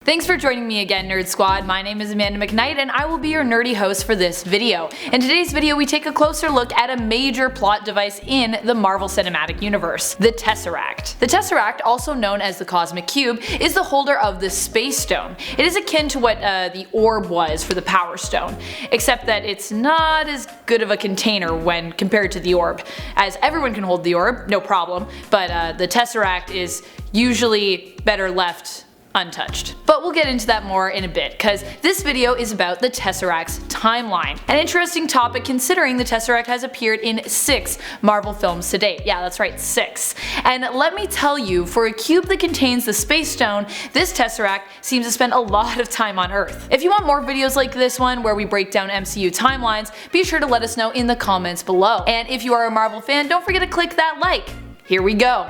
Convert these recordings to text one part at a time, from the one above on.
Thanks for joining me again, Nerd Squad. My name is Amanda McKnight and I will be your nerdy host for this video. In today's video we take a closer look at a major plot device in the Marvel Cinematic Universe, the Tesseract. The Tesseract, also known as the Cosmic Cube, is the holder of the Space Stone. It is akin to what the orb was for the Power Stone, except that it's not as good of a container when compared to the orb, as everyone can hold the orb, no problem, but the Tesseract is usually better left untouched. But we'll get into that more in a bit, because this video is about the Tesseract's timeline. An interesting topic considering the Tesseract has appeared in 6 Marvel films to date. Yeah, that's right, 6. And let me tell you, for a cube that contains the Space Stone, this Tesseract seems to spend a lot of time on Earth. If you want more videos like this one where we break down MCU timelines, be sure to let us know in the comments below. And if you are a Marvel fan, don't forget to click that like. Here we go.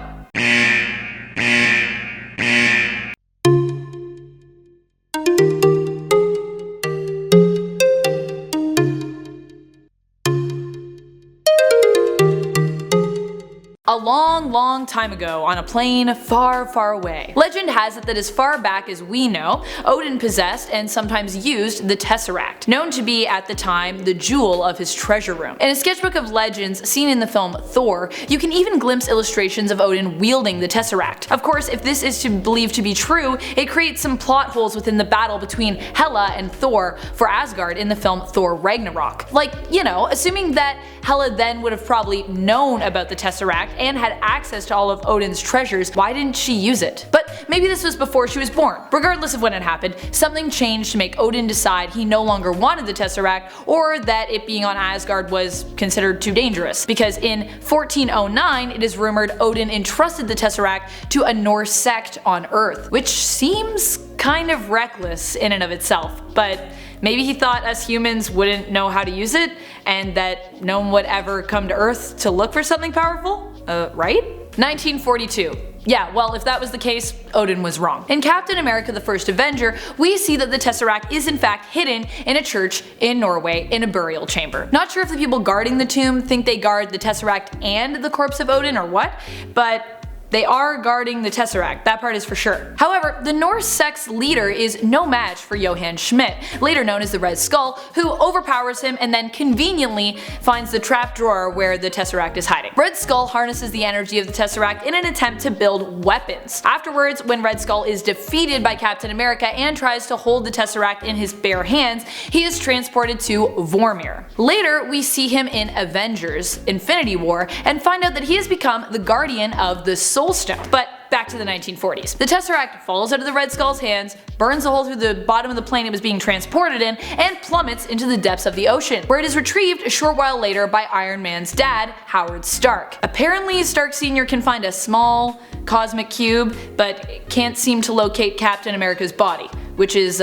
A long time ago, on a plane far away. Legend has it that as far back as we know, Odin possessed and sometimes used the Tesseract, known to be at the time the jewel of his treasure room. In a sketchbook of legends seen in the film Thor, you can even glimpse illustrations of Odin wielding the Tesseract. Of course, if this is believed to be true, it creates some plot holes within the battle between Hela and Thor for Asgard in the film Thor Ragnarok. Like, you know, assuming that Hela then would have probably known about the Tesseract and had access to all of Odin's treasures, why didn't she use it? But maybe this was before she was born. Regardless of when it happened, something changed to make Odin decide he no longer wanted the Tesseract, or that it being on Asgard was considered too dangerous. Because in 1409, it is rumored Odin entrusted the Tesseract to a Norse sect on Earth, which seems kind of reckless in and of itself, but maybe he thought us humans wouldn't know how to use it, and that no one would ever come to Earth to look for something powerful? Right? 1942. Yeah, well, if that was the case, Odin was wrong. In Captain America the First Avenger, we see that the Tesseract is in fact hidden in a church in Norway in a burial chamber. Not sure if the people guarding the tomb think they guard the Tesseract and the corpse of Odin or what, but they are guarding the Tesseract, that part is for sure. However, the Norse sect's leader is no match for Johann Schmidt, later known as the Red Skull, who overpowers him and then conveniently finds the trap drawer where the Tesseract is hiding. Red Skull harnesses the energy of the Tesseract in an attempt to build weapons. Afterwards, when Red Skull is defeated by Captain America and tries to hold the Tesseract in his bare hands, he is transported to Vormir. Later, we see him in Avengers: Infinity War and find out that he has become the guardian of the Soul Stone. But back to the 1940s. The Tesseract falls out of the Red Skull's hands, burns a hole through the bottom of the plane it was being transported in, and plummets into the depths of the ocean, where it is retrieved a short while later by Iron Man's dad, Howard Stark. Apparently, Stark Sr. can find a small cosmic cube, but can't seem to locate Captain America's body, which is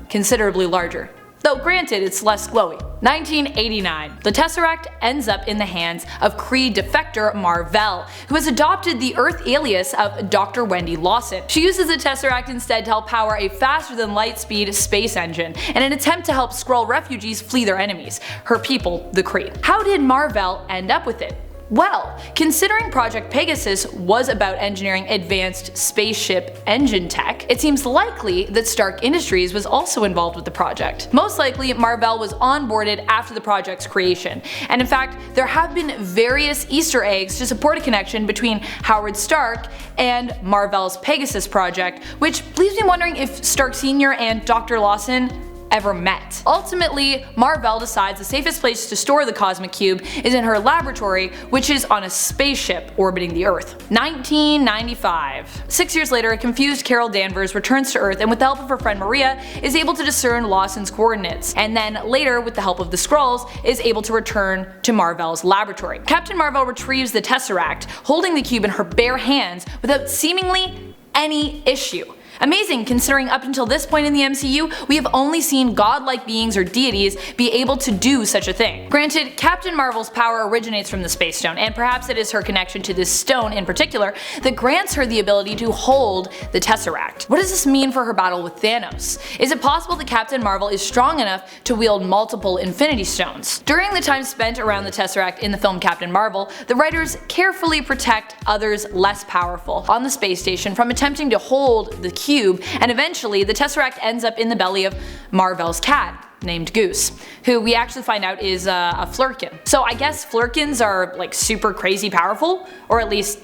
considerably larger. Though granted, it's less glowy. 1989. The Tesseract ends up in the hands of Kree defector Mar-Vell, who has adopted the Earth alias of Dr. Wendy Lawson. She uses the Tesseract instead to help power a faster than light speed space engine in an attempt to help Skrull refugees flee their enemies, her people, the Kree. How did Mar-Vell end up with it? Well, considering Project Pegasus was about engineering advanced spaceship engine tech, it seems likely that Stark Industries was also involved with the project. Most likely, Mar-Vell was onboarded after the project's creation, and in fact, there have been various Easter eggs to support a connection between Howard Stark and Mar-Vell's Pegasus project, which leaves me wondering if Stark Sr. and Dr. Lawson ever met. Ultimately, Mar-Vell decides the safest place to store the Cosmic Cube is in her laboratory, which is on a spaceship orbiting the Earth. 1995. 6 years later, a confused Carol Danvers returns to Earth and with the help of her friend Maria is able to discern Lawson's coordinates, and then later with the help of the Skrulls is able to return to Mar-Vell's laboratory. Captain Mar-Vell retrieves the Tesseract, holding the cube in her bare hands without seemingly any issue. Amazing, considering up until this point in the MCU, we have only seen godlike beings or deities be able to do such a thing. Granted, Captain Marvel's power originates from the Space Stone, and perhaps it is her connection to this stone in particular that grants her the ability to hold the Tesseract. What does this mean for her battle with Thanos? Is it possible that Captain Marvel is strong enough to wield multiple Infinity Stones? During the time spent around the Tesseract in the film Captain Marvel, the writers carefully protect others less powerful on the space station from attempting to hold the cube, and eventually the Tesseract ends up in the belly of Marvel's cat, named Goose, who we actually find out is a flurkin. So I guess flurkins are like super crazy powerful, or at least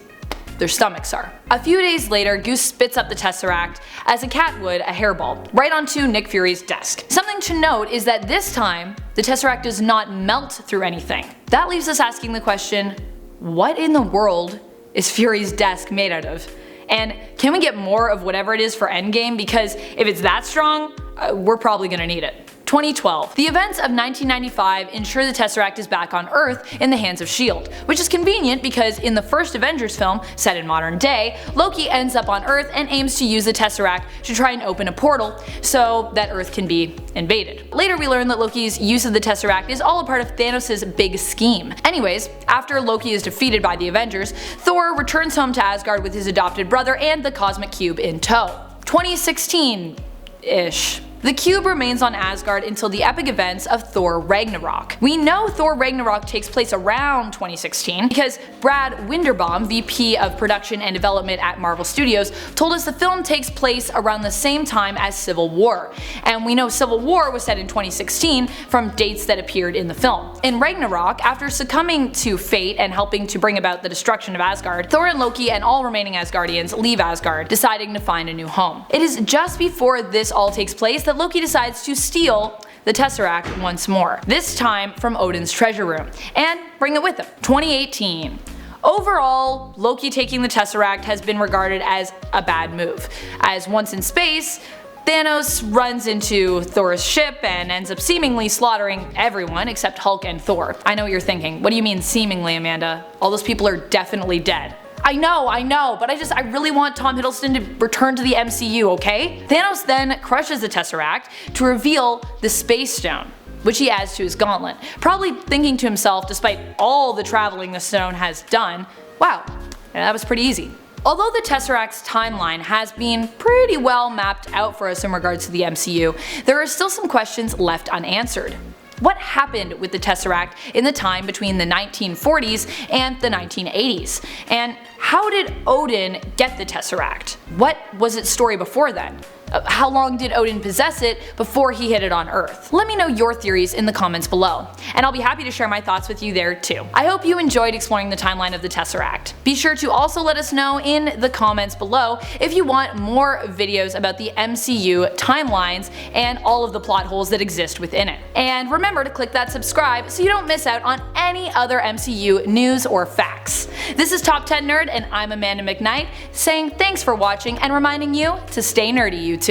their stomachs are. A few days later, Goose spits up the Tesseract as a cat would a hairball, right onto Nick Fury's desk. Something to note is that this time, the Tesseract does not melt through anything. That leaves us asking the question, what in the world is Fury's desk made out of? And can we get more of whatever it is for Endgame, because if it's that strong, we're probably gonna need it. 2012. The events of 1995 ensure the Tesseract is back on Earth in the hands of S.H.I.E.L.D., which is convenient because in the first Avengers film, set in modern day, Loki ends up on Earth and aims to use the Tesseract to try and open a portal so that Earth can be invaded. Later we learn that Loki's use of the Tesseract is all a part of Thanos' big scheme. Anyways, after Loki is defeated by the Avengers, Thor returns home to Asgard with his adopted brother and the Cosmic Cube in tow. 2016-ish. The cube remains on Asgard until the epic events of Thor Ragnarok. We know Thor Ragnarok takes place around 2016 because Brad Winderbaum, VP of Production and Development at Marvel Studios, told us the film takes place around the same time as Civil War, and we know Civil War was set in 2016 from dates that appeared in the film. In Ragnarok, after succumbing to fate and helping to bring about the destruction of Asgard, Thor and Loki and all remaining Asgardians leave Asgard, deciding to find a new home. It is just before this all takes place that Loki decides to steal the Tesseract once more, this time from Odin's treasure room, and bring it with him. 2018. Overall, Loki taking the Tesseract has been regarded as a bad move, as once in space, Thanos runs into Thor's ship and ends up seemingly slaughtering everyone except Hulk and Thor. I know what you're thinking, what do you mean seemingly, Amanda? All those people are definitely dead. I know, but I really want Tom Hiddleston to return to the MCU, okay? Thanos then crushes the Tesseract to reveal the Space Stone, which he adds to his gauntlet, probably thinking to himself, despite all the traveling the stone has done, wow, that was pretty easy. Although the Tesseract's timeline has been pretty well mapped out for us in regards to the MCU, there are still some questions left unanswered. What happened with the Tesseract in the time between the 1940s and the 1980s? And how did Odin get the Tesseract? What was its story before then? How long did Odin possess it before he hid it on Earth? Let me know your theories in the comments below, and I'll be happy to share my thoughts with you there too. I hope you enjoyed exploring the timeline of the Tesseract. Be sure to also let us know in the comments below if you want more videos about the MCU timelines and all of the plot holes that exist within it. And remember to click that subscribe so you don't miss out on any other MCU news or facts. This is Top 10 Nerd, and I'm Amanda McKnight, saying thanks for watching and reminding you to stay nerdy, YouTube.